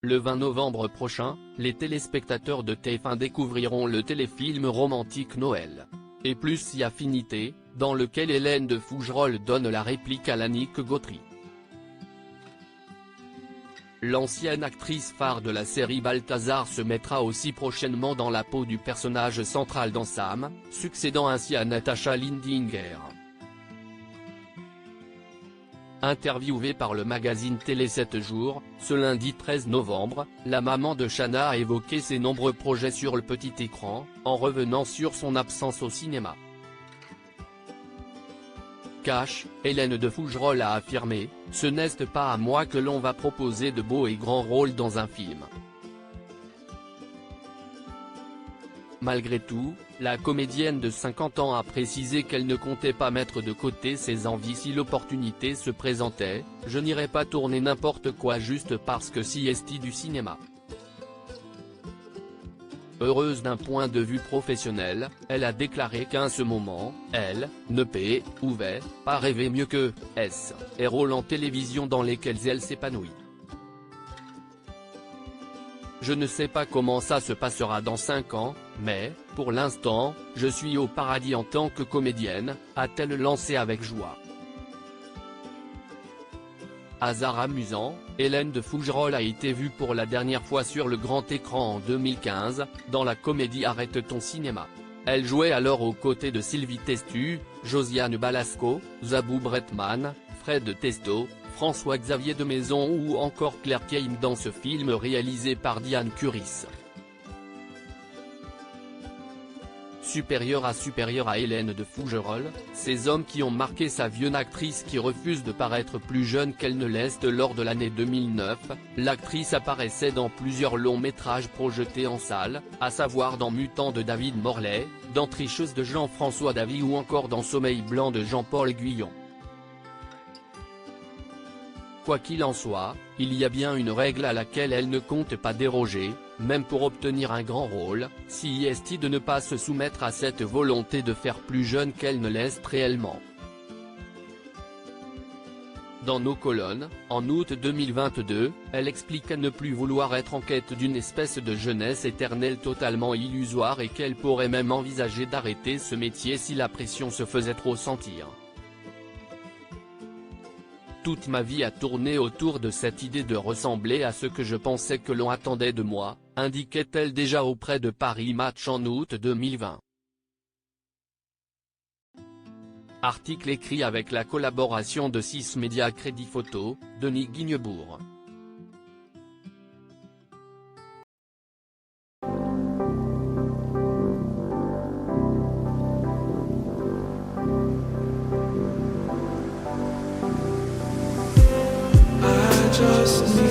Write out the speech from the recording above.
Le 20 novembre prochain, les téléspectateurs de TF1 découvriront le téléfilm romantique Noël. Et plus si affinité, dans lequel Hélène de Fougerolles donne la réplique à Yannick Gautry. L'ancienne actrice phare de la série Balthazar se mettra aussi prochainement dans la peau du personnage central dans Sam, succédant ainsi à Natasha Lindinger. Interviewée par le magazine Télé 7 jours, ce lundi 13 novembre, la maman de Shanna a évoqué ses nombreux projets sur le petit écran, en revenant sur son absence au cinéma. Cash, Hélène de Fougerolles a affirmé « Ce n'est pas à moi que l'on va proposer de beaux et grands rôles dans un film ». Malgré tout, la comédienne de 50 ans a précisé qu'elle ne comptait pas mettre de côté ses envies si l'opportunité se présentait « Je n'irai pas tourner n'importe quoi juste parce que si est du cinéma ». Heureuse d'un point de vue professionnel, elle a déclaré qu'à ce moment, elle ne pouvait pas rêver mieux que les rôles en télévision dans lesquels elle s'épanouit. Je ne sais pas comment ça se passera dans 5 ans, mais, pour l'instant, je suis au paradis en tant que comédienne, a-t-elle lancé avec joie. Hasard amusant, Hélène de Fougerolles a été vue pour la dernière fois sur le grand écran en 2015, dans la comédie Arrête ton cinéma. Elle jouait alors aux côtés de Sylvie Testu, Josiane Balasco, Zabou Bretman, Fred Testo, François-Xavier de Maison ou encore Claire Keim dans ce film réalisé par Diane Curis. Supérieure à Hélène de Fougerolles, ces hommes qui ont marqué sa vie. Une actrice qui refuse de paraître plus jeune qu'elle ne l'est. Lors de l'année 2009, l'actrice apparaissait dans plusieurs longs métrages projetés en salle, à savoir dans Mutant de David Morley, dans Tricheuse de Jean-François Davy ou encore dans Sommeil blanc de Jean-Paul Guyon. Quoi qu'il en soit, il y a bien une règle à laquelle elle ne compte pas déroger, même pour obtenir un grand rôle, si est de ne pas se soumettre à cette volonté de faire plus jeune qu'elle ne l'est réellement. Dans nos colonnes, en août 2022, elle explique à ne plus vouloir être en quête d'une espèce de jeunesse éternelle totalement illusoire et qu'elle pourrait même envisager d'arrêter ce métier si la pression se faisait trop sentir. Toute ma vie a tourné autour de cette idée de ressembler à ce que je pensais que l'on attendait de moi, indiquait-elle déjà auprès de Paris Match en août 2020. Article écrit avec la collaboration de 6 médias Crédit Photo, Denis Guignebourg. Just